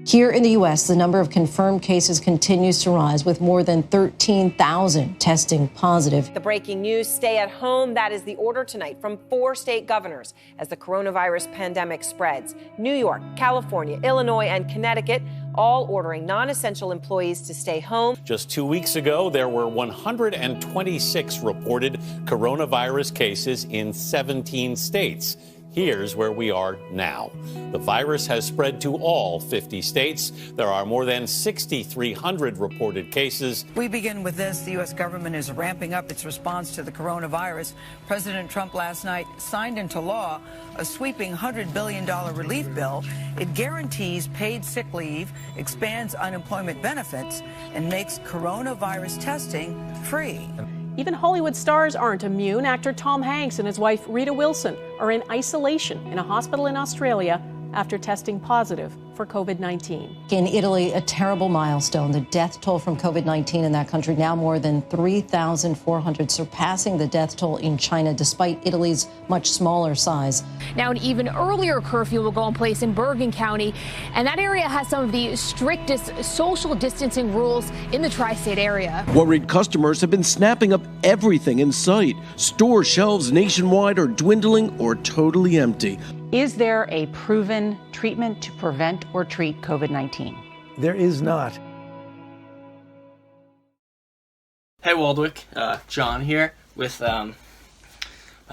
Here in the U.S., the number of confirmed cases continues to rise, with more than 13,000 testing positive. The breaking news, stay at home. That is the order tonight from 4 state governors as the coronavirus pandemic spreads. New York, California, Illinois, and Connecticut all ordering non-essential employees to stay home. Just 2 weeks ago, there were 126 reported coronavirus cases in 17 states. Here's where we are now. The virus has spread to all 50 states. There are more than 6,300 reported cases. We begin with this. The U.S. government is ramping up its response to the coronavirus. President Trump last night signed into law a sweeping $100 billion relief bill. It guarantees paid sick leave, expands unemployment benefits, and makes coronavirus testing free. Even Hollywood stars aren't immune. Actor Tom Hanks and his wife Rita Wilson are in isolation in a hospital in Australia after testing positive for COVID-19. In Italy, a terrible milestone. The death toll from COVID-19 in that country now more than 3,400, surpassing the death toll in China, despite Italy's much smaller size. Now, an even earlier curfew will go in place in Bergen County, and that area has some of the strictest social distancing rules in the tri-state area. Worried customers have been snapping up everything in sight. Store shelves nationwide are dwindling or totally empty. Is there a proven treatment to prevent or treat COVID-19? There is not. Hey Waldwick, John here with my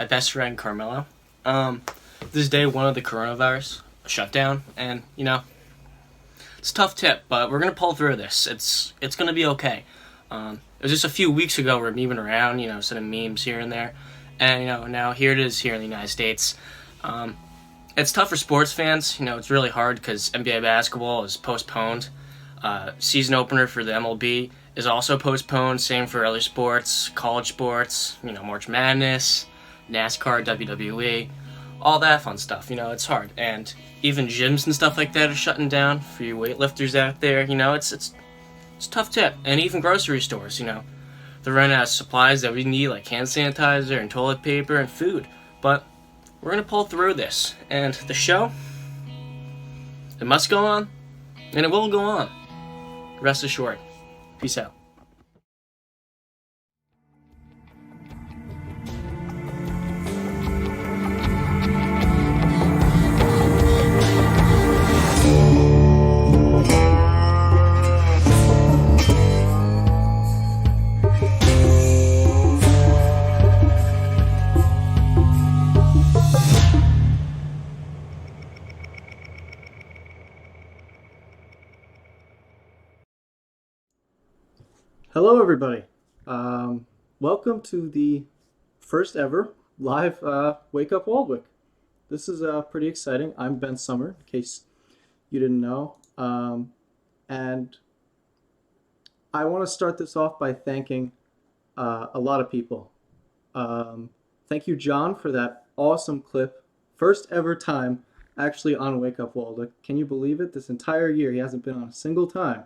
best friend Carmelo. This is day 1 of the coronavirus shutdown, and it's a tough tip, but we're gonna pull through this. It's gonna be okay. It was just a few weeks ago we were memeing around, sending memes here and there, and now here it is here in the United States. It's tough for sports fans. It's really hard because NBA basketball is postponed. Season opener for the MLB is also postponed. Same for other sports, college sports, March Madness, NASCAR, WWE, all that fun stuff. It's hard. And even gyms and stuff like that are shutting down for you weightlifters out there. It's a tough tip. And even grocery stores, they're running out of supplies that we need, like hand sanitizer and toilet paper and food. But we're going to pull through this, and the show, it must go on, and it will go on. Rest assured. Peace out. Hello, everybody. Welcome to the first ever live Wake Up Waldwick. This is pretty exciting. I'm Ben Summer, in case you didn't know. And I want to start this off by thanking a lot of people. Thank you, John, for that awesome clip. First ever time actually on Wake Up Waldwick. Can you believe it? This entire year he hasn't been on a single time.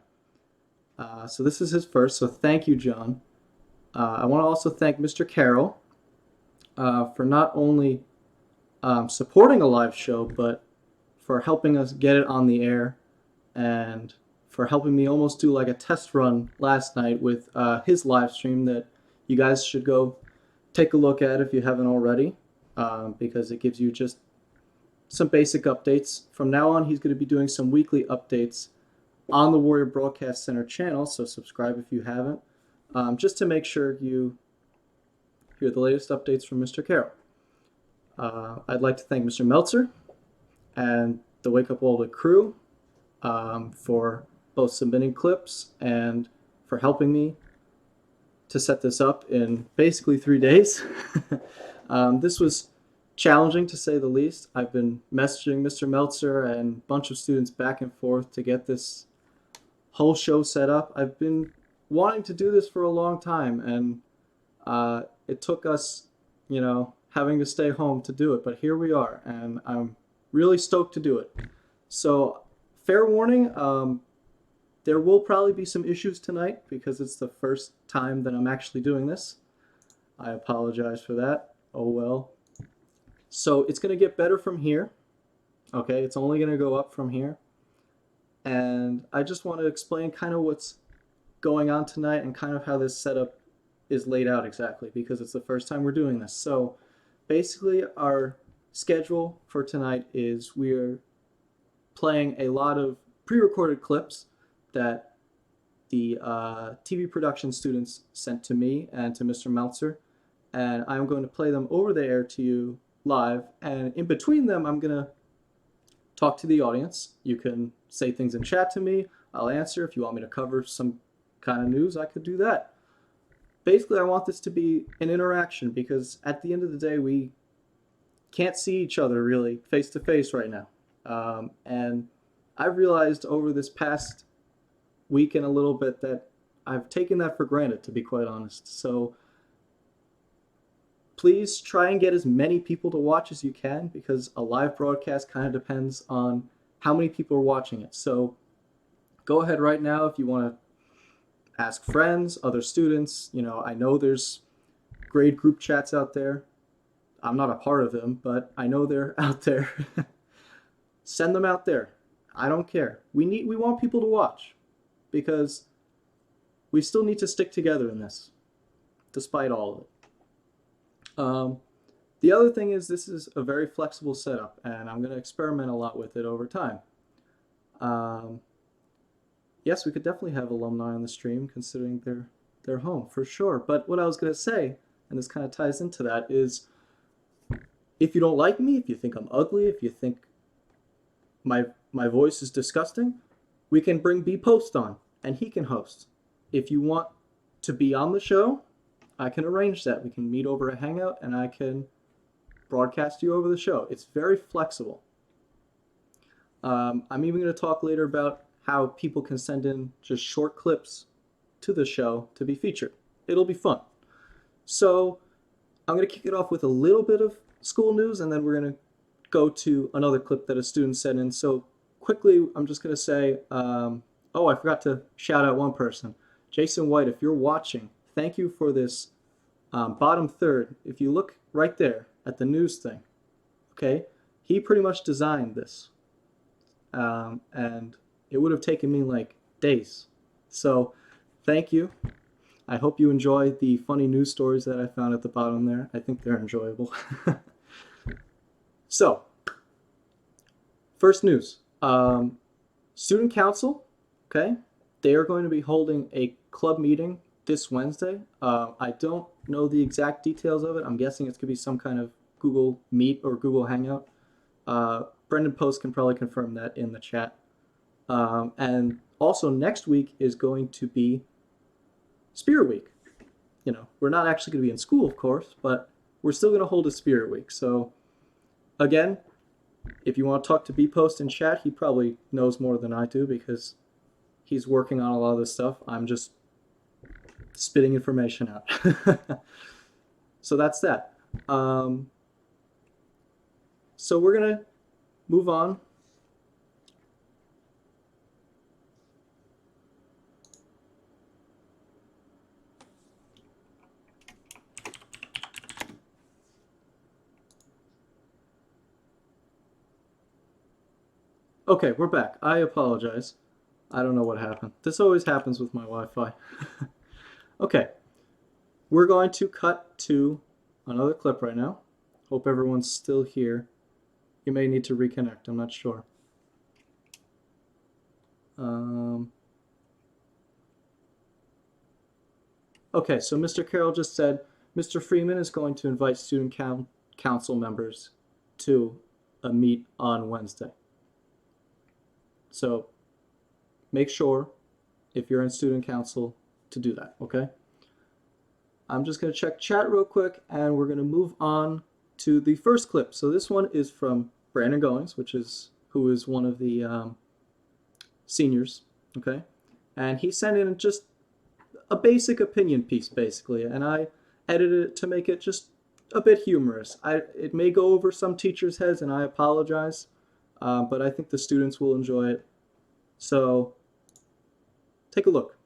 So this is his first, so thank you, John. I want to also thank Mr. Carroll for not only supporting a live show, but for helping us get it on the air, and for helping me almost do like a test run last night with his live stream that you guys should go take a look at if you haven't already, because it gives you just some basic updates. From now on, he's going to be doing some weekly updates on the Warrior Broadcast Center channel, so subscribe if you haven't, just to make sure you hear the latest updates from Mr. Carroll. I'd like to thank Mr. Meltzer and the Wake Up Waldwick crew for both submitting clips and for helping me to set this up in basically 3 days. This was challenging, to say the least. I've been messaging Mr. Meltzer and a bunch of students back and forth to get this whole show set up. I've been wanting to do this for a long time, and it took us, having to stay home to do it, but here we are, and I'm really stoked to do it. So, fair warning, there will probably be some issues tonight because it's the first time that I'm actually doing this. I apologize for that. Oh well. So it's going to get better from here. Okay, it's only going to go up from here. And I just want to explain kind of what's going on tonight and kind of how this setup is laid out exactly, because it's the first time we're doing this. So basically our schedule for tonight is we're playing a lot of pre-recorded clips that the TV production students sent to me and to Mr. Meltzer, and I'm going to play them over the air to you live, and in between them I'm going to talk to the audience. You can say things in chat to me, I'll answer. If you want me to cover some kind of news, I could do that. Basically, I want this to be an interaction, because at the end of the day, we can't see each other really face to face right now. And I've realized over this past week and a little bit that I've taken that for granted, to be quite honest. So please try and get as many people to watch as you can, because a live broadcast kind of depends on how many people are watching it. So go ahead right now if you want to ask friends, other students. You know, I know there's grade group chats out there. I'm not a part of them, but I know they're out there. Send them out there. I don't care. We want people to watch, because we still need to stick together in this, despite all of it. The other thing is, this is a very flexible setup, and I'm going to experiment a lot with it over time. Yes, we could definitely have alumni on the stream, considering they're home, for sure. But what I was going to say, and this kind of ties into that, is if you don't like me, if you think I'm ugly, if you think my voice is disgusting, we can bring B Post on, and he can host. If you want to be on the show, I can arrange that. We can meet over a hangout, and I can broadcast you over the show. It's very flexible. I'm even going to talk later about how people can send in just short clips to the show to be featured. It'll be fun. So I'm going to kick it off with a little bit of school news, and then we're going to go to another clip that a student sent in. So quickly, I'm just going to say, oh, I forgot to shout out one person. Jason White, if you're watching, thank you for this bottom third. If you look right there at the news thing, okay, he pretty much designed this. And it would have taken me like days. So thank you. I hope you enjoy the funny news stories that I found at the bottom there. I think they're enjoyable. So, first news. Student Council, okay, they are going to be holding a club meeting this Wednesday. I don't know the exact details of it. I'm guessing it's going to be some kind of Google Meet or Google Hangout. Brendan Post can probably confirm that in the chat. And also next week is going to be Spirit Week. You know, we're not actually going to be in school, of course, but we're still going to hold a Spirit Week. So again, if you want to talk to B Post in chat, he probably knows more than I do, because he's working on a lot of this stuff. I'm just spitting information out. So that's that. So we're going to move on. Okay, we're back. I apologize. I don't know what happened. This always happens with my Wi-Fi. Okay, we're going to cut to another clip right now. Hope everyone's still here. You may need to reconnect, I'm not sure. Okay, so Mr. Carroll just said Mr. Freeman is going to invite student council members to a meet on Wednesday. So make sure, if you're in student council, to do that, okay? I'm just going to check chat real quick, and we're going to move on to the first clip. So this one is from Brandon Goings, who is one of the seniors, okay? And he sent in just a basic opinion piece, basically, and I edited it to make it just a bit humorous. It may go over some teachers' heads, and I apologize, but I think the students will enjoy it. So take a look.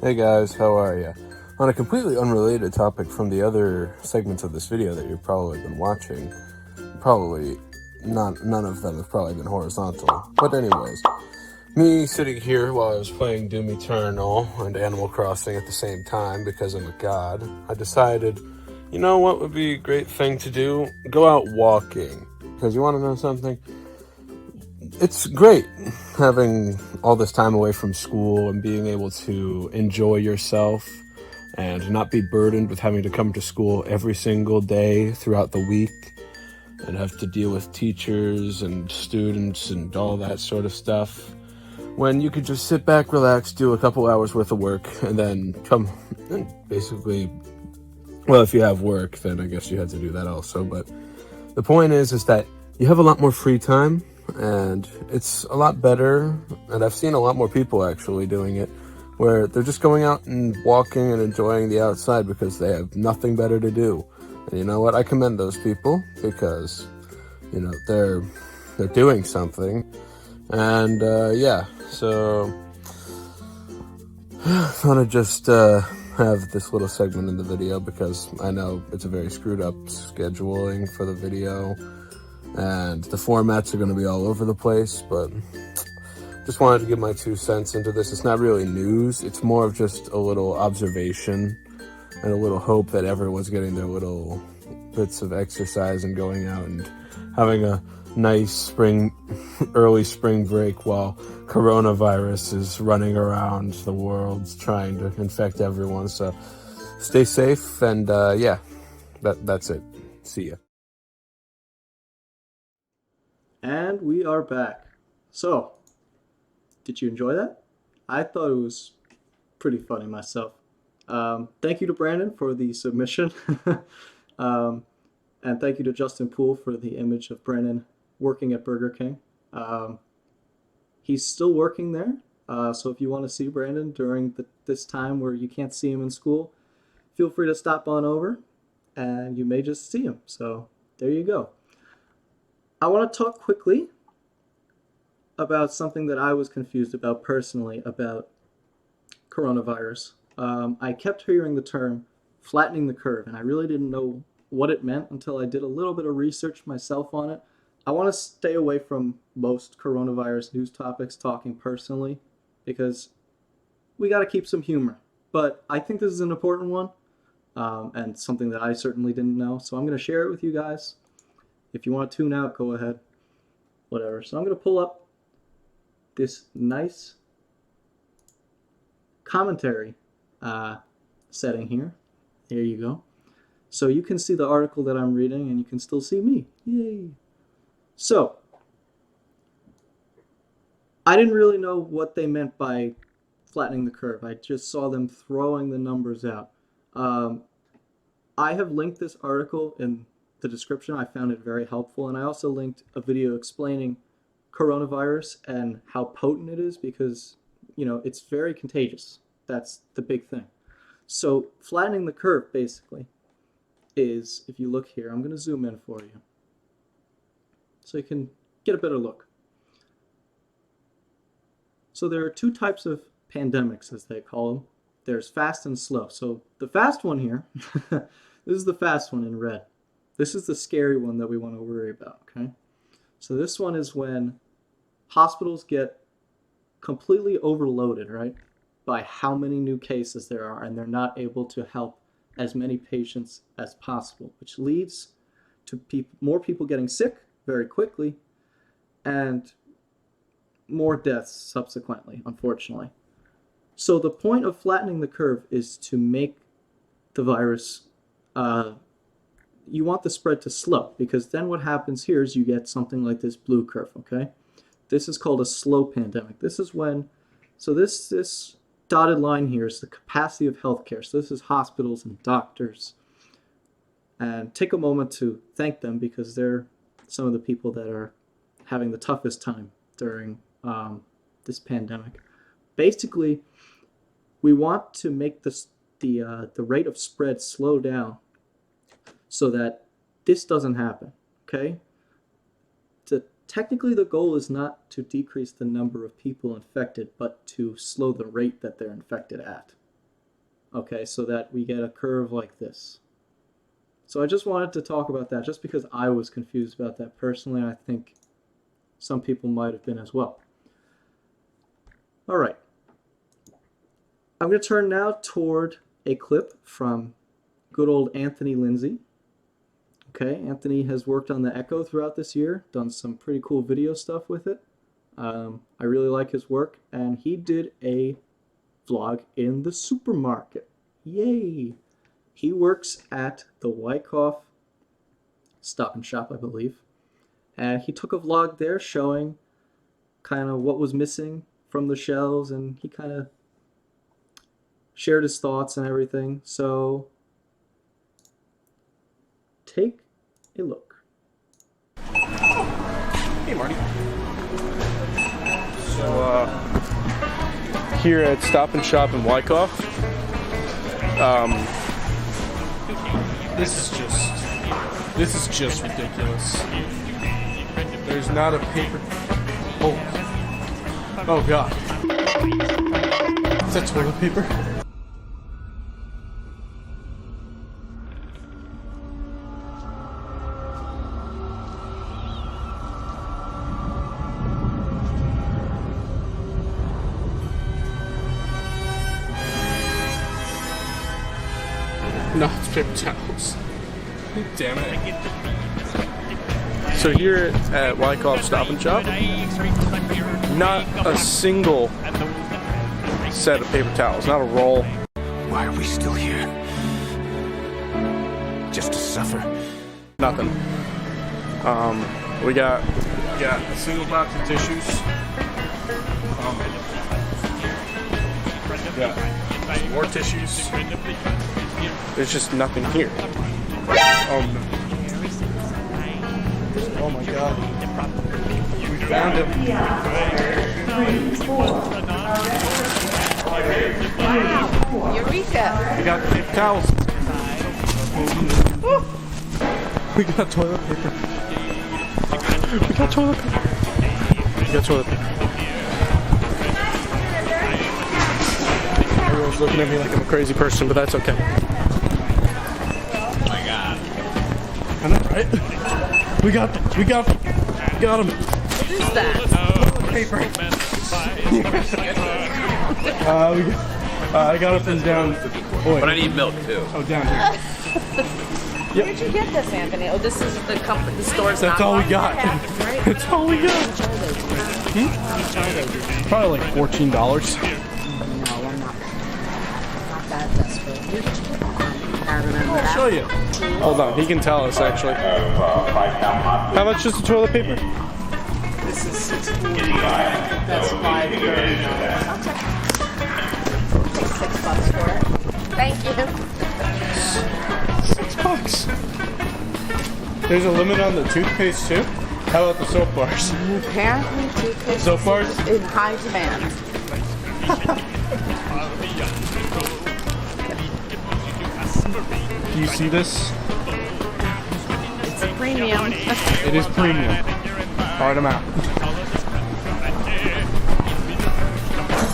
Hey guys, how are you? On a completely unrelated topic from the other segments of this video that you've probably been watching, none of them have probably been horizontal. But anyways, Me sitting here while I was playing Doom Eternal and Animal Crossing at the same time because I'm a god, I decided, you know what would be a great thing to do? Go out walking. Because you want to know something? It's great having all this time away from school and being able to enjoy yourself and not be burdened with having to come to school every single day throughout the week and have to deal with teachers and students and all that sort of stuff. When you could just sit back, relax, do a couple hours worth of work, and then come and basically, well, if you have work, then I guess you had to do that also. But the point is that you have a lot more free time, and it's a lot better. And I've seen a lot more people actually doing it, where they're just going out and walking and enjoying the outside because they have nothing better to do. And you know what? I commend those people because, you know, they're doing something. And yeah, so I thought I'd just have this little segment in the video because I know it's a very screwed up scheduling for the video and the formats are going to be all over the place, but just wanted to give my 2 cents into this. It's not really news, it's more of just a little observation and a little hope that everyone's getting their little bits of exercise and going out and having a nice early spring break while coronavirus is running around the world trying to infect everyone. So stay safe and yeah, that's it. See ya. And we are back. So, did you enjoy that? I thought it was pretty funny myself. Thank you to Brandon for the submission. And thank you to Justin Poole for the image of Brandon working at Burger King. He's still working there. So if you want to see Brandon during this time where you can't see him in school, feel free to stop on over and you may just see him. So there you go. I want to talk quickly about something that I was confused about personally about coronavirus. I kept hearing the term flattening the curve, and I really didn't know what it meant until I did a little bit of research myself on it. I want to stay away from most coronavirus news topics talking personally because we got to keep some humor. But I think this is an important one and something that I certainly didn't know. So I'm going to share it with you guys. If you want to tune out, go ahead. Whatever. So I'm going to pull up this nice commentary setting here. There you go. So you can see the article that I'm reading and you can still see me. Yay. So I didn't really know what they meant by flattening the curve. I just saw them throwing the numbers out. I have linked this article in the description. I found it very helpful. And I also linked a video explaining coronavirus and how potent it is because, you know, it's very contagious. That's the big thing. So flattening the curve basically is, if you look here, I'm going to zoom in for you so you can get a better look. So there are 2 types of pandemics, as they call them. There's fast and slow. So the fast one here, this is the fast one in red. This is the scary one that we want to worry about, okay? So this one is when hospitals get completely overloaded, right, by how many new cases there are, and they're not able to help as many patients as possible, which leads to more people getting sick very quickly and more deaths subsequently, unfortunately. So the point of flattening the curve is to make the virus, you want the spread to slow, because then what happens here is you get something like this blue curve, okay? This is called a slow pandemic. This is when, so this dotted line here is the capacity of healthcare. So this is hospitals and doctors. And take a moment to thank them because they're some of the people that are having the toughest time during this pandemic. Basically, we want to make the rate of spread slow down so that this doesn't happen, okay? Technically, the goal is not to decrease the number of people infected, but to slow the rate that they're infected at, okay? So that we get a curve like this. So I just wanted to talk about that just because I was confused about that personally. I think some people might have been as well. All right. I'm going to turn now toward a clip from good old Anthony Lindsay. Okay, Anthony has worked on the Echo throughout this year, done some pretty cool video stuff with it. I really like his work, and he did a vlog in the supermarket. Yay! He works at the Wyckoff Stop and Shop, I believe. And he took a vlog there showing kind of what was missing from the shelves, and he kind of shared his thoughts and everything. So take a look. Hey, Marty. So, here at Stop and Shop in Wyckoff, this is just ridiculous. There's not a paper. Oh God. Is that toilet paper? No, it's paper towels. Damn it. So here at Wyckoff Stop and Shop, not a single set of paper towels, not a roll. Why are we still here? Just to suffer? Nothing. We got a single box of tissues. Got some more tissues. There's just nothing here. Oh my God. We found him. Eureka! We got paper towels. We got toilet paper. We got toilet paper. We got toilet paper. Everyone's looking at me like I'm a crazy person, but that's okay. Oh my God. I know, right? We got him. What is that? Paper. I got it from down. Boy. But I need milk too. Oh, down here. Yep. Where'd you get this, Anthony? Oh, this is the company, the store's That's not all we long. got. Right? That's all we got. Probably like $14. No, I'm not that desperate. I'll show you. Hold on, he can tell us actually. How much is the toilet paper? This is $6.49. That's $5.39. Take $6 for it. Thank you. $6. There's a limit on the toothpaste too. How about the soap bars? Apparently, toothpaste Soap bars is in high demand. Do you see this? It's premium. It is premium. All right, I'm out.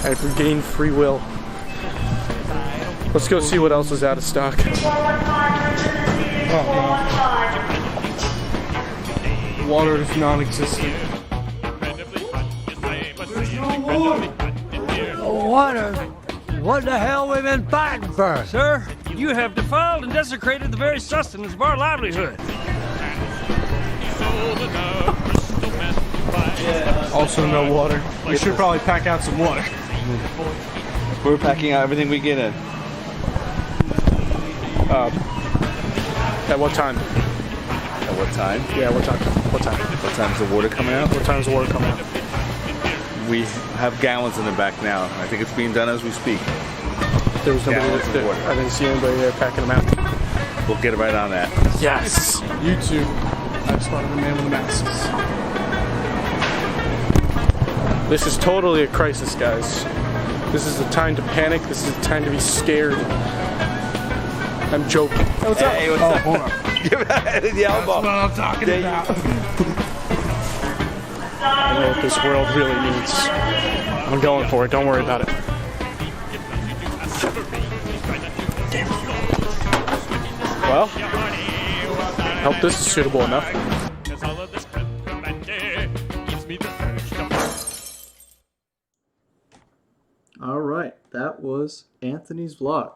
I've regained free will. Let's go see what else is out of stock. Oh, no. Water is non-existent. Water? What the hell we been fighting for, sir? You have defiled and desecrated the very sustenance of our livelihood. Also no water. We should probably pack out some water. We're packing out everything we get in. At what time? At what time? Yeah, what time? What time? What time is the water coming out? What time is the water coming out? We have gallons in the back now. I think it's being done as we speak. There was nobody there. I didn't see anybody there packing them out. We'll get right on that. Yes! You too. I spotted the man with the masks. This is totally a crisis, guys. This is the time to panic. This is the time to be scared. I'm joking. Hey, what's up? Hey, what's up? Hold on. Give it the elbow. That's what I'm talking about. I know what this world really needs. I'm going for it. Don't worry about it. Well, I hope this is suitable enough. All right, that was Anthony's vlog.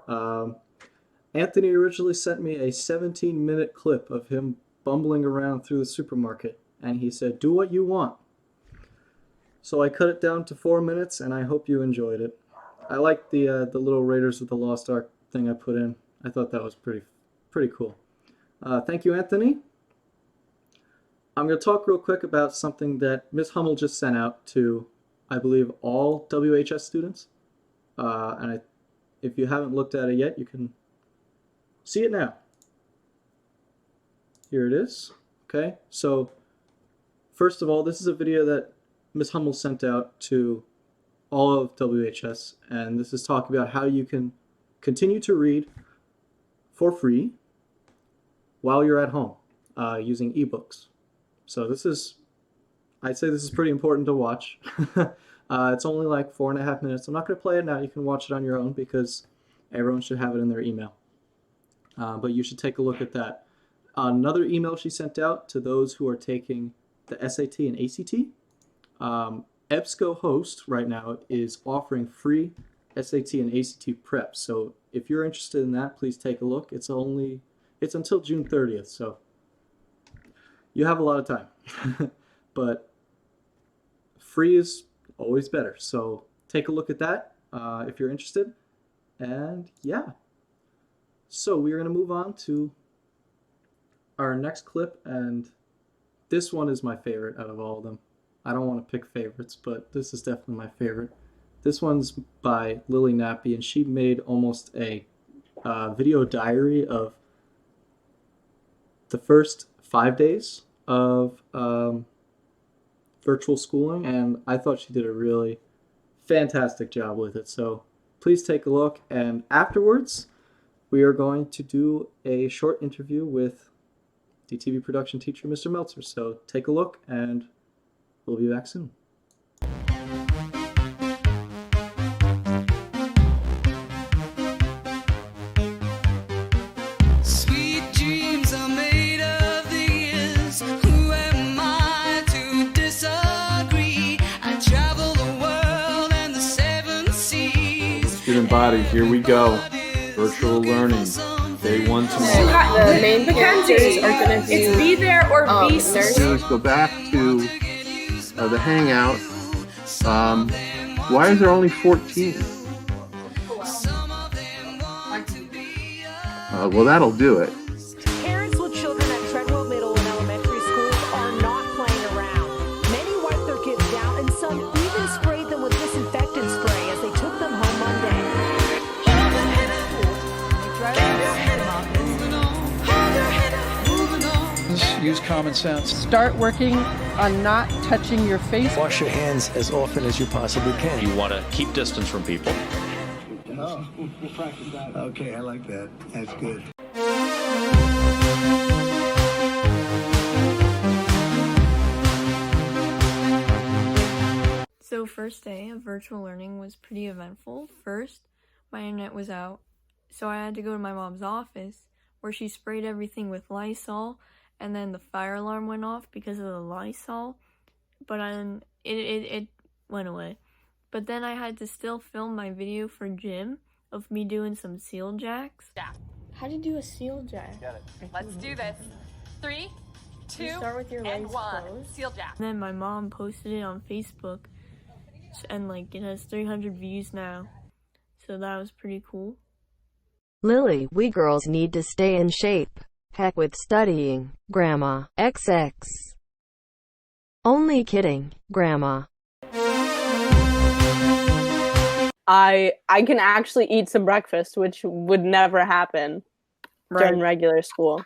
um, Anthony originally sent me a 17-minute clip of him bumbling around through the supermarket, and he said, "Do what you want." So I cut it down to 4 minutes, and I hope you enjoyed it. I like the little Raiders of the Lost Ark thing I put in. I thought that was pretty cool. Thank you, Anthony. I'm going to talk real quick about something that Ms. Hummel just sent out to, I believe, all WHS students. If you haven't looked at it yet, you can see it now. Here it is. Okay, so first of all, this is a video that Ms. Hummel sent out to all of WHS, and this is talking about how you can continue to read for free while you're at home using ebooks. So I'd say this is pretty important to watch. It's only like 4.5 minutes. I'm not going to play it now. You can watch it on your own because everyone should have it in their email. But you should take a look at that. Another email she sent out to those who are taking the SAT and ACT. EBSCOhost right now is offering free SAT and ACT prep. So if you're interested in that, please take a look. It's until June 30th, so you have a lot of time. But free is always better. So take a look at that if you're interested. And yeah. So we're going to move on to our next clip, and this one is my favorite out of all of them. I don't want to pick favorites, but this is definitely my favorite. This one's by Lily Nappy, and she made almost a video diary of the first 5 days of virtual schooling, and I thought she did a really fantastic job with it. So please take a look, and afterwards we are going to do a short interview with DTV production teacher Mr. Meltzer. So take a look, and we'll be back soon. Sweet dreams are made of these. Who am I to disagree? I travel the world and the 7 seas. Student body, here we go. Virtual learning. Day 1 tomorrow. The main characters are going to do It's be there or be nurse. Let's go back to the hangout. Why is there only 14? Well, that'll do it. Parents with children at Treadwell Middle and Elementary schools are not playing around. Many wiped their kids down, and some even sprayed them with disinfectant spray as they took them home Monday. Use common sense. Start working on not touching your face. Wash your hands as often as you possibly can. You want to keep distance from people. Oh, we'll practice that. Okay, I like that. That's good. So first day of virtual learning was pretty eventful. First, my internet was out, so I had to go to my mom's office where she sprayed everything with Lysol, and then the fire alarm went off because of the Lysol, but it went away. But then I had to still film my video for gym of me doing some seal jacks. Yeah. How do you do a seal jack? Got it. Let's do this. 3, 2, You start with your and legs 1. closed. Seal jack. And then my mom posted it on Facebook, and like it has 300 views now, so that was pretty cool. Lily, we girls need to stay in shape. Heck with studying, Grandma. XX. Only kidding, Grandma. I can actually eat some breakfast, which would never happen during regular school.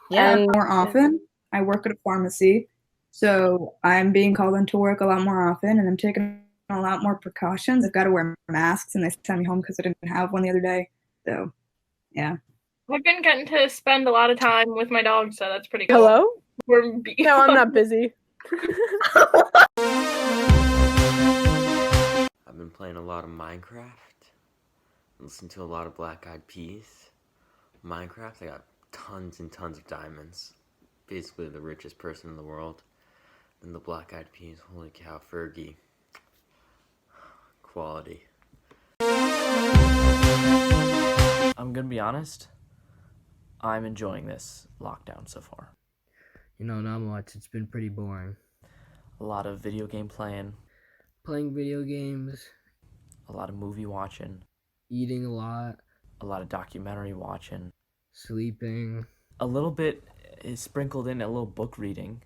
Yeah, And more often. I work at a pharmacy, so I'm being called into work a lot more often, and I'm taking a lot more precautions. I've got to wear masks, and they sent me home because I didn't have one the other day. So, yeah. I've been getting to spend a lot of time with my dog, so that's pretty cool. Hello? No, I'm not busy. I've been playing a lot of Minecraft. Listening to a lot of Black Eyed Peas. Minecraft, I got tons and tons of diamonds. Basically the richest person in the world. And the Black Eyed Peas, holy cow, Fergie. quality. I'm gonna be honest, I'm enjoying this lockdown so far. Not much. It's been pretty boring. A lot of video game playing, Playing video games, a lot of movie watching, eating a lot, a lot of documentary watching. sleeping. A little bit is sprinkled in a little book reading,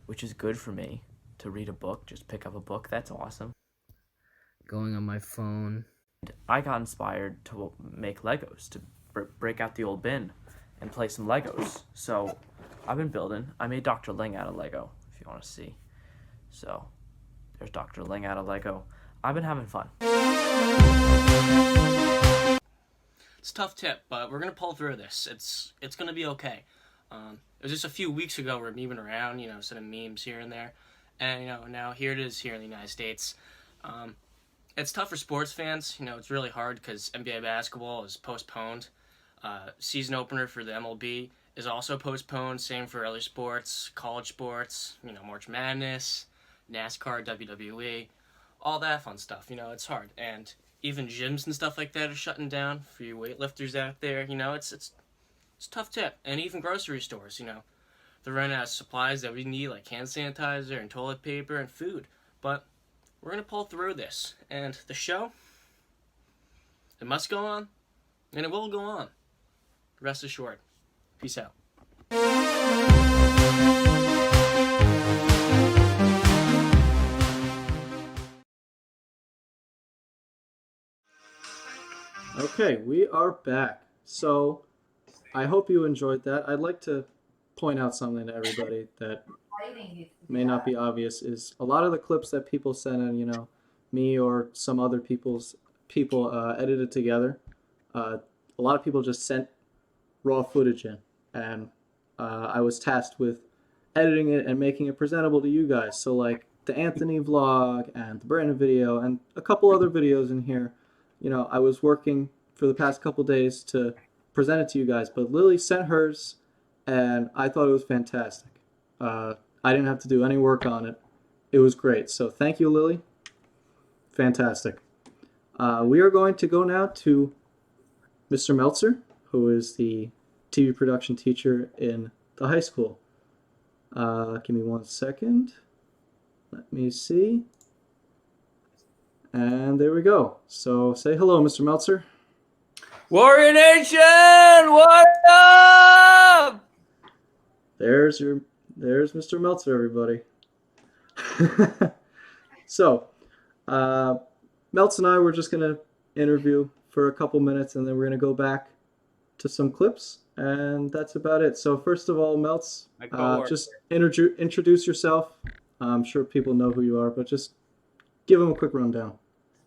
which is good for me to read a book, just pick up a book. That's awesome. Going on my phone. I got inspired to make Legos, to break out the old bin and play some Legos. So I've been building. I made Dr. Ling out of Lego, if you want to see. So there's Dr. Ling out of Lego. I've been having fun. It's a tough tip, but we're gonna pull through this. It's gonna be okay. It was just a few weeks ago we were memeing around, sending memes here and there, and now here it is here in the United States. It's tough for sports fans. It's really hard because NBA basketball is postponed. Season opener for the MLB is also postponed. Same for other sports, college sports. March Madness, NASCAR, WWE, all that fun stuff. It's hard, and even gyms and stuff like that are shutting down for you weightlifters out there. It's a tough tip. And even grocery stores, they're running out of supplies that we need, like hand sanitizer and toilet paper and food. But we're going to pull through this. And the show, it must go on, and it will go on. Rest assured. Peace out. Okay, we are back. So I hope you enjoyed that. I'd like to point out something to everybody that may not be obvious is a lot of the clips that people send in, me or some other people edited together. A lot of people just sent raw footage in, and I was tasked with editing it and making it presentable to you guys. So like the Anthony vlog and the Brandon video and a couple other videos in here, I was working for the past couple days to present it to you guys, but Lily sent hers and I thought it was fantastic. I didn't have to do any work on it. It was great. So thank you, Lily. Fantastic. We are going to go now to Mr. Meltzer, who is the TV production teacher in the high school. Give me 1 second. Let me see. And there we go. So say hello, Mr. Meltzer. Warrior Nation, what up? There's Mr. Meltzer, everybody. So, Meltz and I were just going to interview for a couple minutes, and then we're going to go back to some clips, and that's about it. So first of all, Meltz, just introduce yourself. I'm sure people know who you are, but just give them a quick rundown.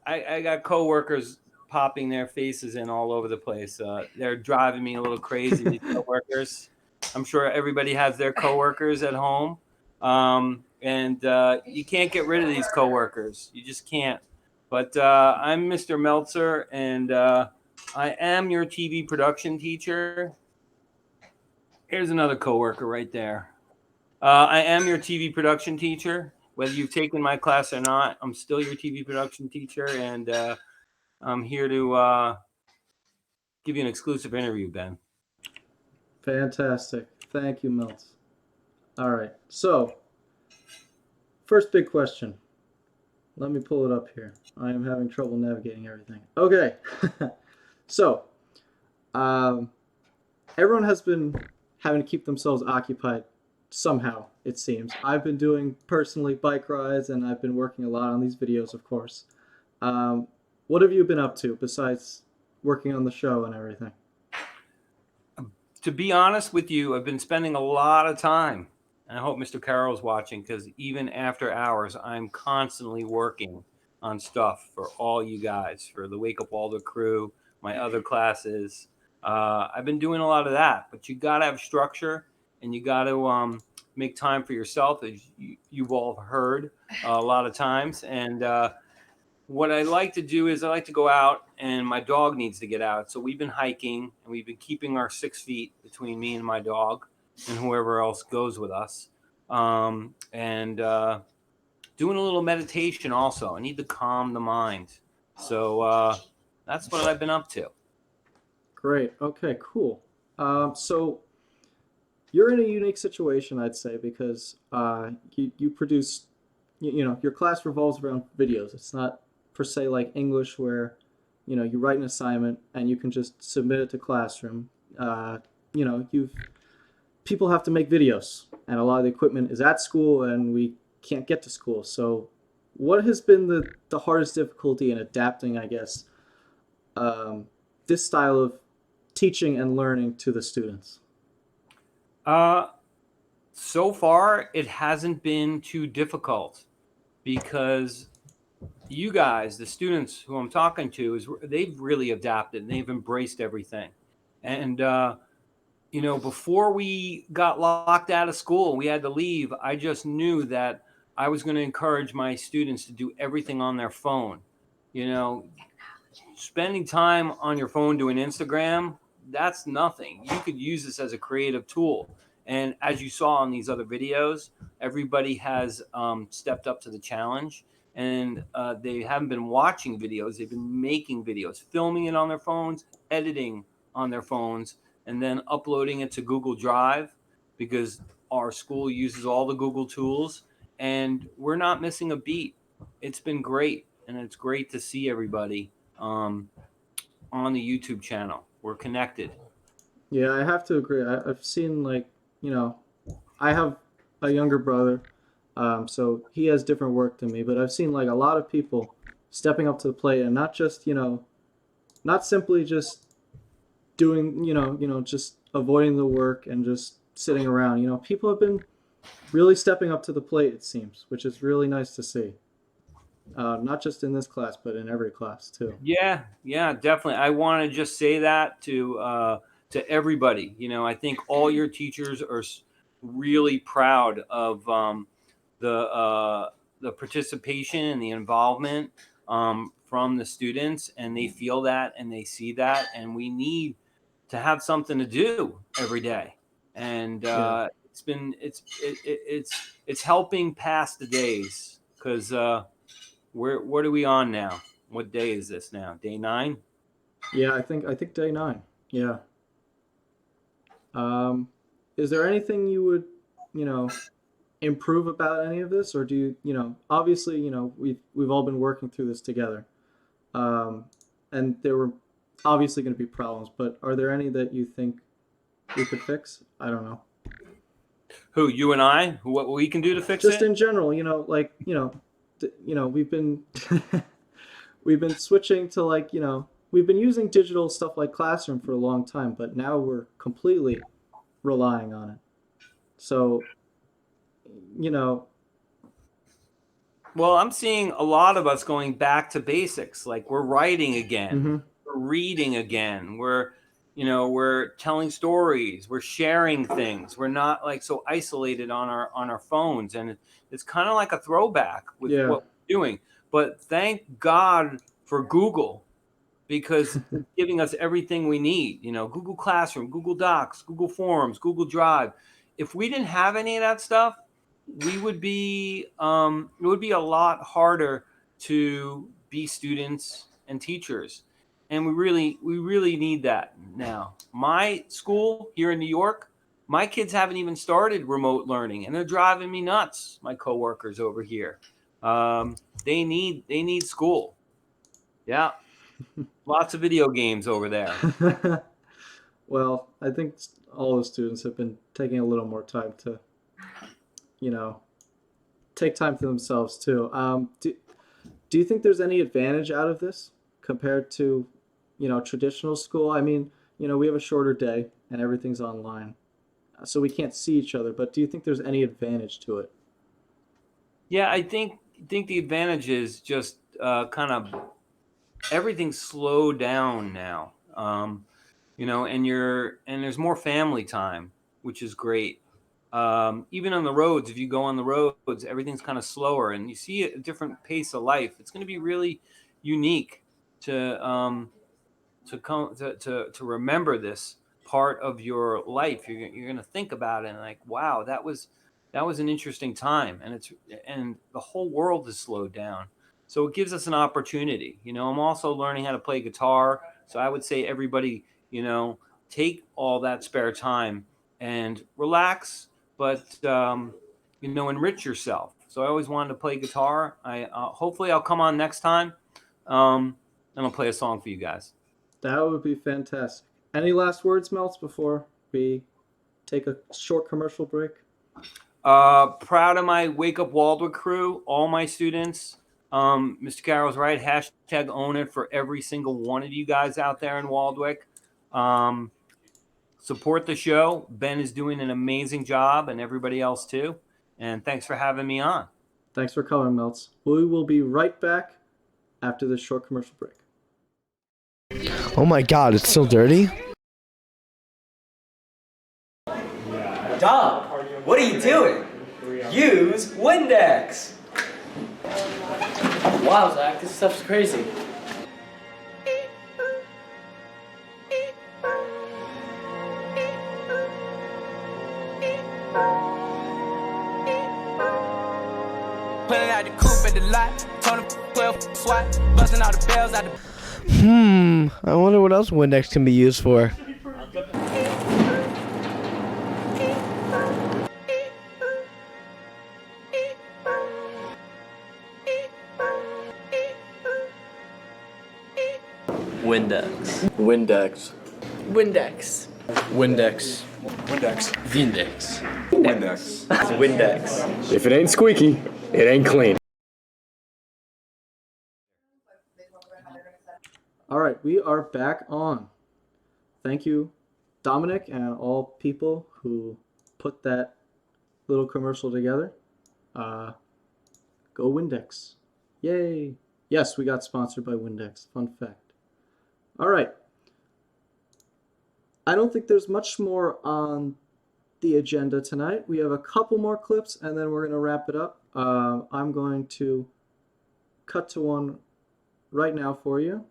I got coworkers popping their faces in all over the place. They're driving me a little crazy, these coworkers. I'm sure everybody has their coworkers at home. And you can't get rid of these coworkers. You just can't. But I'm Mr. Meltzer, and I am your TV production teacher. Here's another coworker right there. I am your TV production teacher. Whether you've taken my class or not, I'm still your TV production teacher, and I'm here to give you an exclusive interview, Ben. Fantastic. Thank you, Meltz. All right. So, first big question. Let me pull it up here. I am having trouble navigating everything. Okay. So, everyone has been having to keep themselves occupied somehow, it seems. I've been doing personally bike rides, and I've been working a lot on these videos, of course. What have you been up to besides working on the show and everything? To be honest with you, I've been spending a lot of time, and I hope Mr. Carroll's watching, because even after hours, I'm constantly working on stuff for all you guys, for the Wake Up Waldwick crew, my other classes. I've been doing a lot of that, but you got to have structure, and you got to make time for yourself, as you've all heard a lot of times. And what I like to do is I like to go out, and my dog needs to get out. So we've been hiking, and we've been keeping our 6 feet between me and my dog and whoever else goes with us. And doing a little meditation also. I need to calm the mind. So that's what I've been up to. Great. Okay, cool. So you're in a unique situation, I'd say, because you produce, your class revolves around videos. It's not per se like English where, you write an assignment and you can just submit it to Classroom. You've people have to make videos, and a lot of the equipment is at school, and we can't get to school. So, what has been the hardest difficulty in adapting, I guess, this style of teaching and learning to the students? So far, it hasn't been too difficult because you guys, the students who I'm talking to, they've really adapted and they've embraced everything. And before we got locked out of school, we had to leave. I just knew that I was going to encourage my students to do everything on their phone. Spending time on your phone doing Instagram, that's nothing. You could use this as a creative tool. And as you saw on these other videos, everybody has stepped up to the challenge. And they haven't been watching videos. They've been making videos, filming it on their phones, editing on their phones, and then uploading it to Google Drive because our school uses all the Google tools. And we're not missing a beat. It's been great. And it's great to see everybody on the YouTube channel. We're connected. Yeah, I have to agree. I've seen I have a younger brother, so he has different work than me. But I've seen a lot of people stepping up to the plate and not just not simply just doing just avoiding the work and just sitting around. People have been really stepping up to the plate. It seems, which is really nice to see. Not just in this class, but in every class too. Yeah, definitely. I want to just say that to everybody. I think all your teachers are really proud of the participation and the involvement from the students, and they feel that and they see that, and we need to have something to do every day. And it's helping pass the days because what are we on now? What day is this now? Day 9? Yeah, I think day 9. Yeah. Is there anything you would, improve about any of this, or do you, obviously, we've all been working through this together, and there were obviously going to be problems, but are there any that you think we could fix? I don't know. Who, you and I? What we can do to fix Just it? in general, we've been we've been switching to we've been using digital stuff like Classroom for a long time, but now we're completely relying on it. So, Well, I'm seeing a lot of us going back to basics. Like we're writing again, we're reading again, we're telling stories, we're sharing things. We're not so isolated on our phones, and it's kind of like a throwback with what we're doing. But thank God for Google because it's giving us everything we need. Google Classroom, Google Docs, Google Forms, Google Drive. If we didn't have any of that stuff, we would be it would be a lot harder to be students and teachers, and we really need that now. My school here in New York, my kids haven't even started remote learning, and they're driving me nuts. My coworkers over here, they need school. Yeah, lots of video games over there. Well, I think all the students have been taking a little more time to take time for themselves too. Do you think there's any advantage out of this compared to, traditional school? I mean, we have a shorter day and everything's online, so we can't see each other. But do you think there's any advantage to it? Yeah, I think the advantage is just kind of everything's slowed down now. And there's more family time, which is great. Even on the roads, if you go on the roads, everything's kind of slower, and you see a different pace of life. It's going to be really unique to remember this part of your life. You're going to think about it and wow, that was an interesting time, and the whole world has slowed down. So it gives us an opportunity. I'm also learning how to play guitar. So I would say everybody, take all that spare time and relax, but, enrich yourself. So I always wanted to play guitar. Hopefully I'll come on next time. And I'll play a song for you guys. That would be fantastic. Any last words, Melts, before we take a short commercial break? Proud of my Wake Up Waldwick crew, all my students. Mr. Carroll's right. Hashtag own it for every single one of you guys out there in Waldwick. Support the show. Ben is doing an amazing job, and everybody else too. And thanks for having me on. Thanks for coming, Melts. We will be right back after this short commercial break. Oh my god, it's still dirty? Dom, what are you doing? Use Windex! Wow, Zach, this stuff's crazy. Pulling out the coupe at the lot, told him 12 swat, busting all the bells out the. I wonder what else Windex can be used for. Windex. Windex. Windex. Windex. Windex. Windex. Windex. Windex. If it ain't squeaky, it ain't clean. All right, we are back on. Thank you, Dominic, and all people who put that little commercial together. Go Windex. Yay. Yes, we got sponsored by Windex. Fun fact. All right. I don't think there's much more on the agenda tonight. We have a couple more clips, and then we're going to wrap it up. I'm going to cut to one right now for you.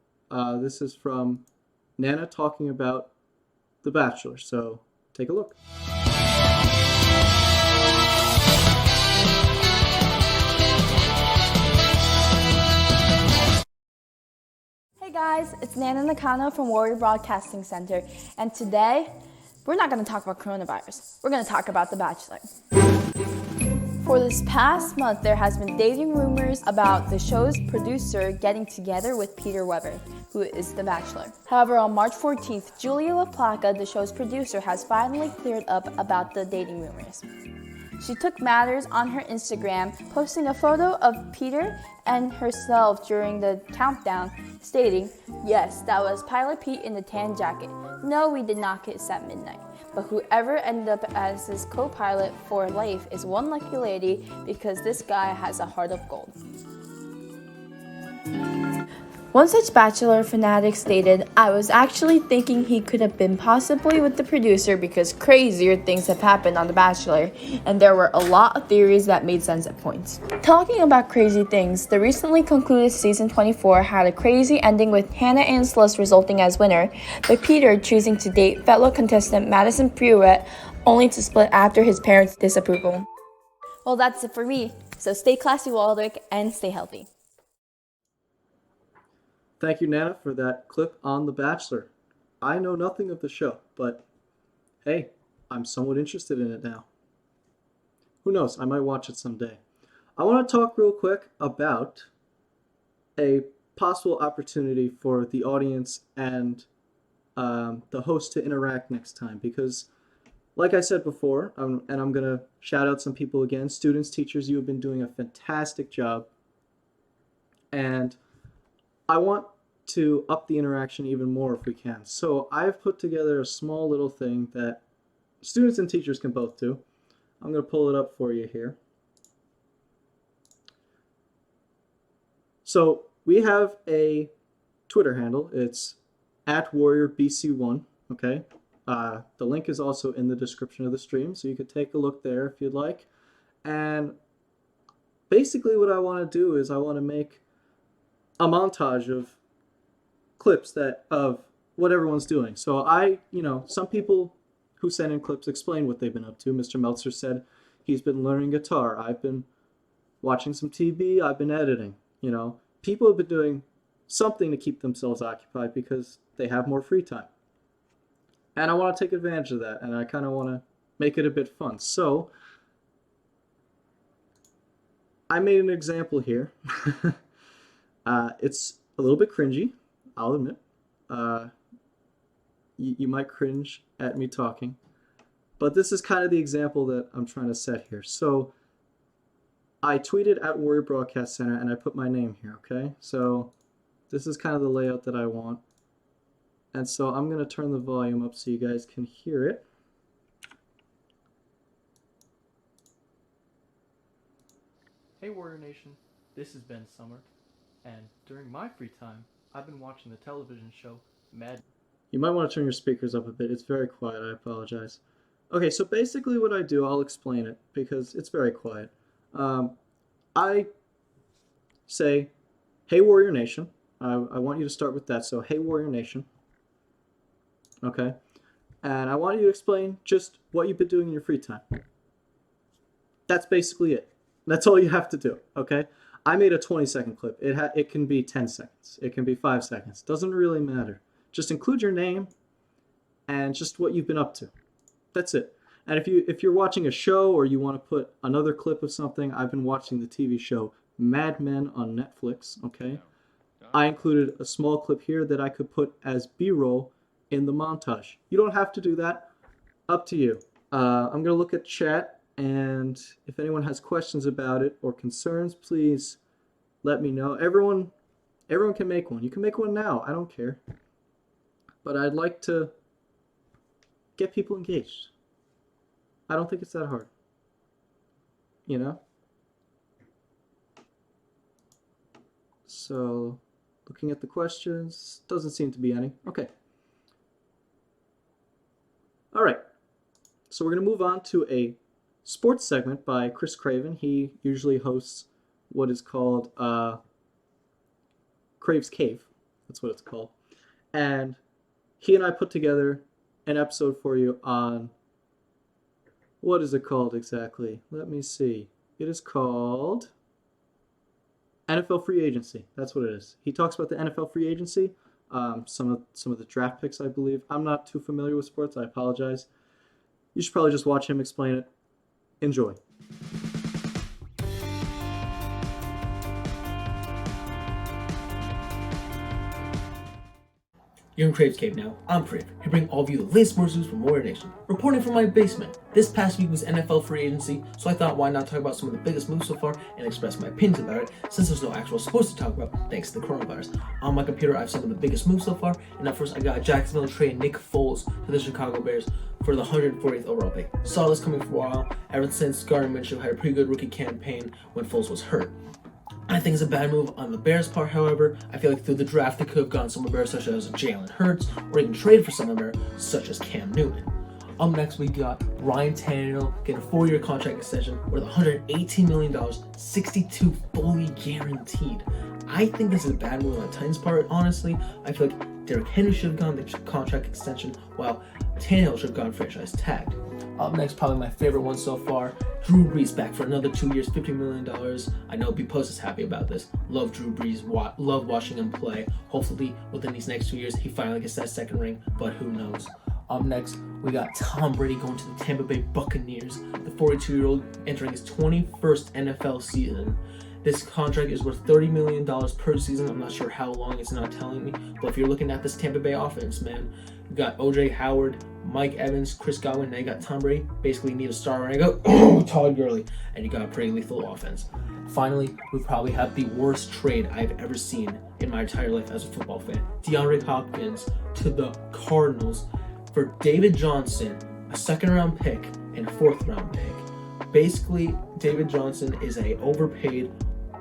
This is from Nana talking about The Bachelor, so take a look. Hey guys, it's Nana Nakano from Warrior Broadcasting Center, and today we're not going to talk about coronavirus. We're going to talk about The Bachelor. For this past month, there has been dating rumors about the show's producer getting together with Peter Weber, who is The Bachelor. However, on March 14th, Julia LaPlaca, the show's producer, has finally cleared up about the dating rumors. She took matters on her Instagram, posting a photo of Peter and herself during the countdown, stating, "Yes, that was Pilot Pete in the tan jacket. No, we did not kiss at midnight. But whoever ended up as his co-pilot for life is one lucky lady because this guy has a heart of gold." One such Bachelor fanatic stated, "I was actually thinking he could have been possibly with the producer because crazier things have happened on The Bachelor, and there were a lot of theories that made sense at points." Talking about crazy things, the recently concluded season 24 had a crazy ending with Hannah Anslus resulting as winner, but Peter choosing to date fellow contestant Madison Pruitt only to split after his parents' disapproval. Well, that's it for me, so stay classy, Waldwick, and stay healthy. Thank you, Nana, for that clip on The Bachelor. I know nothing of the show, but hey, I'm somewhat interested in it now. Who knows, I might watch it someday. I want to talk real quick about a possible opportunity for the audience and the host to interact next time, because like I said before, and I'm going to shout out some people again, students, teachers, you have been doing a fantastic job, and I want to up the interaction even more if we can. So I've put together a small little thing that students and teachers can both do. I'm going to pull it up for you here. So we have a Twitter handle. It's @WarriorBC1. Okay. The link is also in the description of the stream, so you could take a look there if you'd like. And basically what I want to do is I want to make a montage of clips of what everyone's doing. So some people who send in clips explain what they've been up to. Mr. Meltzer said he's been learning guitar. I've been watching some TV. I've been editing. people have been doing something to keep themselves occupied because they have more free time. And I want to take advantage of that, and I kind of want to make it a bit fun. So I made an example here. It's a little bit cringy, I'll admit. You might cringe at me talking, but this is kind of the example that I'm trying to set here. So I tweeted at Warrior Broadcast Center, and I put my name here, okay? So this is kind of the layout that I want. And so I'm going to turn the volume up so you guys can hear it. Hey Warrior Nation, this is Ben Summer, and during my free time, I've been watching the television show Mad. You might want to turn your speakers up a bit. It's very quiet. I apologize. Okay, so basically what I do, I'll explain it because it's very quiet. I say, hey Warrior Nation. I want you to start with that. So, hey Warrior Nation. Okay. And I want you to explain just what you've been doing in your free time. That's basically it. That's all you have to do. Okay. I made a 20-second clip. It can be 10 seconds. It can be 5 seconds. Doesn't really matter. Just include your name and just what you've been up to. That's it. And if you're watching a show or you want to put another clip of something, I've been watching the TV show Mad Men on Netflix, okay? I included a small clip here that I could put as B-roll in the montage. You don't have to do that. Up to you. I'm going to look at chat, and if anyone has questions about it or concerns, please let me know. Everyone can make one. You can make one now. I don't care. But I'd like to get people engaged. I don't think it's that hard. You know? So, looking at the questions, doesn't seem to be any. Okay. All right. So we're going to move on to a sports segment by Chris Craven. He usually hosts what is called Crave's Cave. That's what it's called. And he and I put together an episode for you on, what is it called exactly? Let me see. It is called NFL Free Agency. That's what it is. He talks about the NFL Free Agency, some of the draft picks, I believe. I'm not too familiar with sports. I apologize. You should probably just watch him explain it. Enjoy. You're in Crave's Cave now. I'm Crave, here to bring all of you the latest sports news from Warrior Nation. Reporting from my basement. This past week was NFL free agency, so I thought why not talk about some of the biggest moves so far and express my opinions about it, since there's no actual sports to talk about thanks to the coronavirus. On my computer, I have some of the biggest moves so far, and at first I got Jacksonville trading Nick Foles to the Chicago Bears for the 140th overall pick. Saw this coming for a while, ever since Gardner Minshew had a pretty good rookie campaign when Foles was hurt. I think it's a bad move on the Bears' part, however. I feel like through the draft they could have gone somewhere better, such as Jalen Hurts, or even traded for someone better, such as Cam Newton. Up next, we got Ryan Tannehill getting a 4-year contract extension worth $118 million, 62 fully guaranteed. I think this is a bad move on the Titans' part, honestly. I feel like Derrick Henry should have gone the contract extension, while Tannehill should have gone franchise tagged. Up next, probably my favorite one so far, Drew Brees back for another 2 years, $50 million. I know B Post is happy about this. Love Drew Brees, love watching him play. Hopefully, within these next 2 years, he finally gets that second ring, but who knows. Up next, we got Tom Brady going to the Tampa Bay Buccaneers, the 42-year-old entering his 21st NFL season. This contract is worth $30 million per season. I'm not sure how long, it's not telling me. But if you're looking at this Tampa Bay offense, man, you got O.J. Howard, Mike Evans, Chris Godwin, now you got Tom Brady. Basically, you need a star, and I go, Todd Gurley, and you got a pretty lethal offense. Finally, we probably have the worst trade I've ever seen in my entire life as a football fan. DeAndre Hopkins to the Cardinals for David Johnson, a second-round pick, and a fourth-round pick. Basically, David Johnson is a overpaid,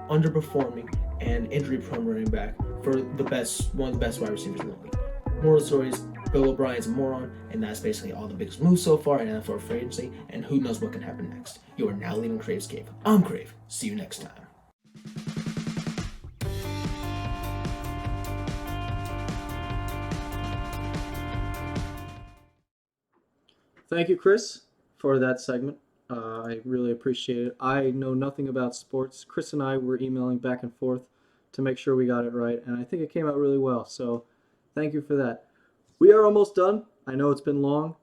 underperforming, and injury-prone running back for one of the best wide receivers in the league. Moral of the story is Bill O'Brien's a moron, and that's basically all the biggest moves so far in NFL free agency, and who knows what can happen next. You are now leaving Crave's Cave. I'm Crave. See you next time. Thank you, Chris, for that segment. I really appreciate it. I know nothing about sports. Chris and I were emailing back and forth to make sure we got it right, and I think it came out really well. So thank you for that. We are almost done. I know it's been long.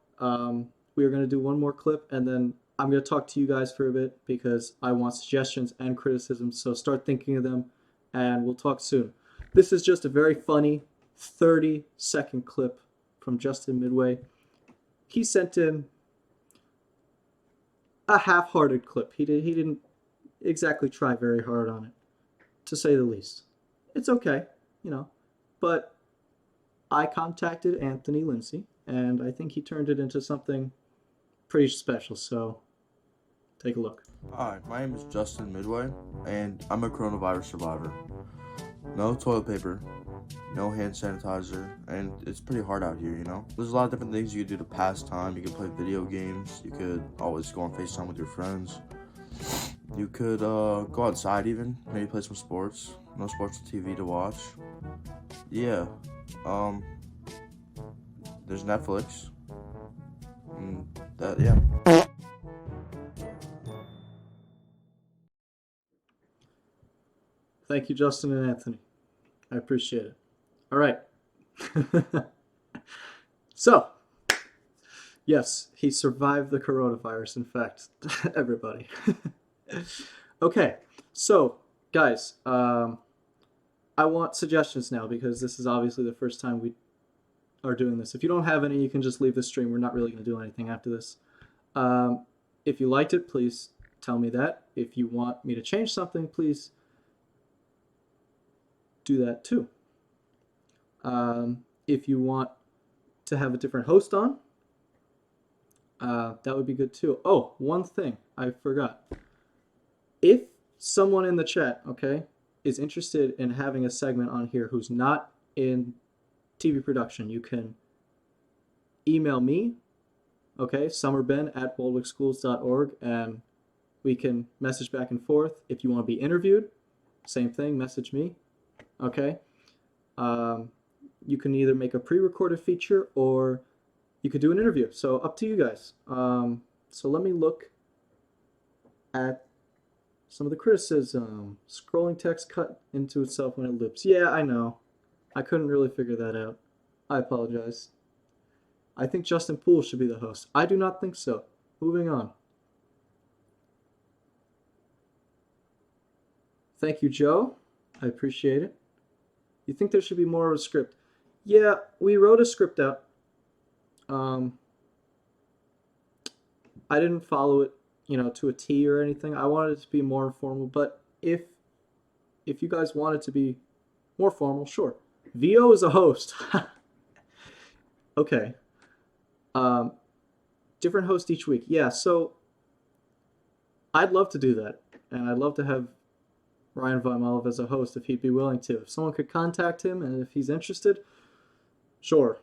We are going to do one more clip, and then I'm going to talk to you guys for a bit because I want suggestions and criticisms. So start thinking of them, and we'll talk soon. This is just a very funny 30-second clip from Justin Midway. He sent in a half-hearted clip. He didn't exactly try very hard on it, to say the least. It's okay, you know, but I contacted Anthony Lindsay, and I think he turned it into something pretty special, so take a look. Hi, my name is Justin Midway, and I'm a coronavirus survivor. No toilet paper, no hand sanitizer, and it's pretty hard out here, you know? There's a lot of different things you could do to pass time. You could play video games, you could always go on FaceTime with your friends. You could go outside even, maybe play some sports. No sports on TV to watch. Yeah, there's Netflix. Yeah. Thank you, Justin and Anthony. I appreciate it. All right. So, yes, he survived the coronavirus, in fact, everybody. Okay, so, guys, I want suggestions now because this is obviously the first time we are doing this. If you don't have any, you can just leave the stream. We're not really going to do anything after this. If you liked it, please tell me that. If you want me to change something, please do that too. If you want to have a different host on, that would be good too. Oh, one thing I forgot. If someone in the chat, okay, is interested in having a segment on here who's not in TV production, you can email me, okay, summerben@waldwickschools.org, and we can message back and forth. If you want to be interviewed, same thing, message me, okay? You can either make a pre-recorded feature or you could do an interview. So up to you guys. So let me look at some of the criticism. Scrolling text cut into itself when it loops. Yeah, I know. I couldn't really figure that out. I apologize. I think Justin Poole should be the host. I do not think so. Moving on. Thank you, Joe. I appreciate it. You think there should be more of a script? Yeah, we wrote a script out. I didn't follow it, you know, to a T or anything. I wanted it to be more informal, but if you guys want it to be more formal, sure. VO is a host. Okay. Different host each week. Yeah, so I'd love to do that, and I'd love to have Ryan Vimolov as a host if he'd be willing to. If someone could contact him and if he's interested, sure.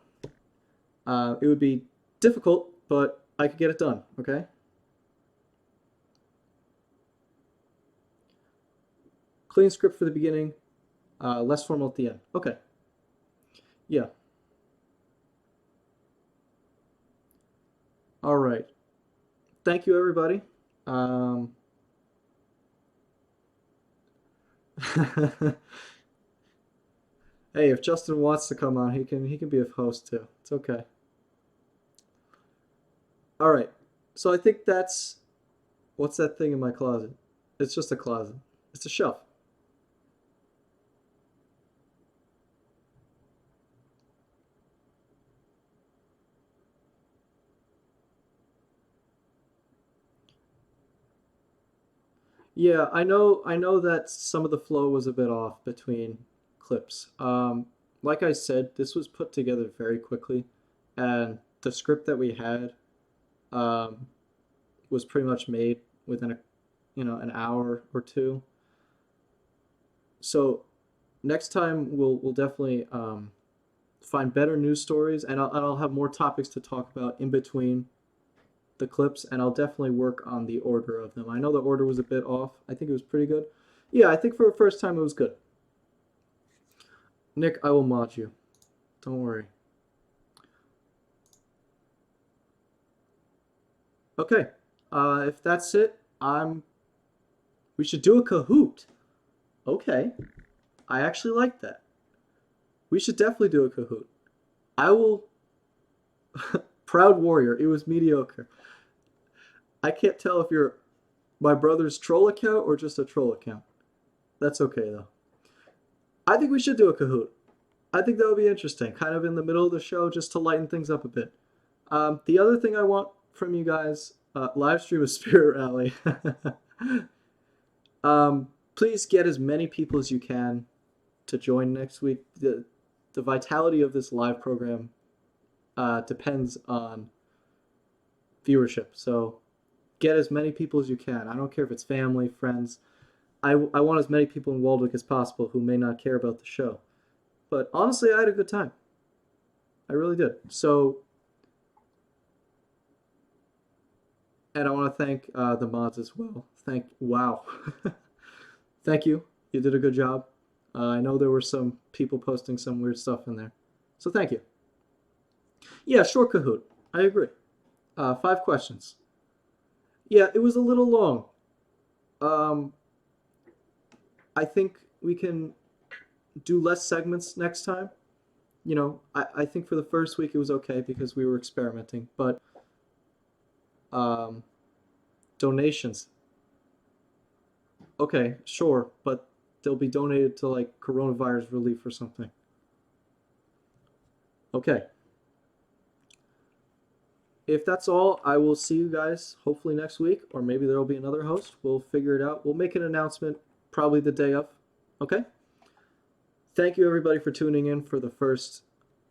It would be difficult, but I could get it done, okay? Clean script for the beginning, less formal at the end. Okay. Yeah. All right. Thank you, everybody. Hey, if Justin wants to come on, he can be a host too. It's okay. All right. So I think that's what's that thing in my closet? It's just a closet. It's a shelf. Yeah, I know that some of the flow was a bit off between clips. Like I said, this was put together very quickly, and the script that we had was pretty much made within an hour or two. So next time we'll definitely find better news stories, and I'll have more topics to talk about in between the clips, and I'll definitely work on the order of them. I know the order was a bit off. I think it was pretty good. Yeah, I think for a first time it was good. Nick, I will mod you. Don't worry. Okay, if that's it, we should do a Kahoot. Okay. I actually like that. We should definitely do a Kahoot. I will. Proud Warrior. It was mediocre. I can't tell if you're my brother's troll account or just a troll account. That's okay though. I think we should do a Kahoot. I think that would be interesting, kind of in the middle of the show, just to lighten things up a bit. The other thing I want from you guys, live stream a Spirit Rally. Please get as many people as you can to join next week. The vitality of this live program depends on viewership. So get as many people as you can. I don't care if it's family, friends. I want as many people in Waldwick as possible who may not care about the show. But honestly, I had a good time. I really did. So, and I want to thank the mods as well. Wow. Thank you. You did a good job. I know there were some people posting some weird stuff in there. So thank you. Yeah, short Kahoot. I agree. 5 questions. Yeah, it was a little long. I think we can do less segments next time. You know, I think for the first week it was okay because we were experimenting, but donations. Okay, sure, but they'll be donated to like coronavirus relief or something. Okay. If that's all, I will see you guys hopefully next week, or maybe there will be another host. We'll figure it out. We'll make an announcement probably the day of. Okay? Thank you, everybody, for tuning in for the first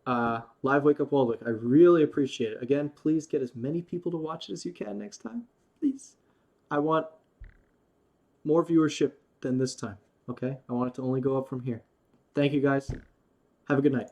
live Wake Up Waldwick. I really appreciate it. Again, please get as many people to watch it as you can next time. Please. I want more viewership than this time. Okay? I want it to only go up from here. Thank you, guys. Have a good night.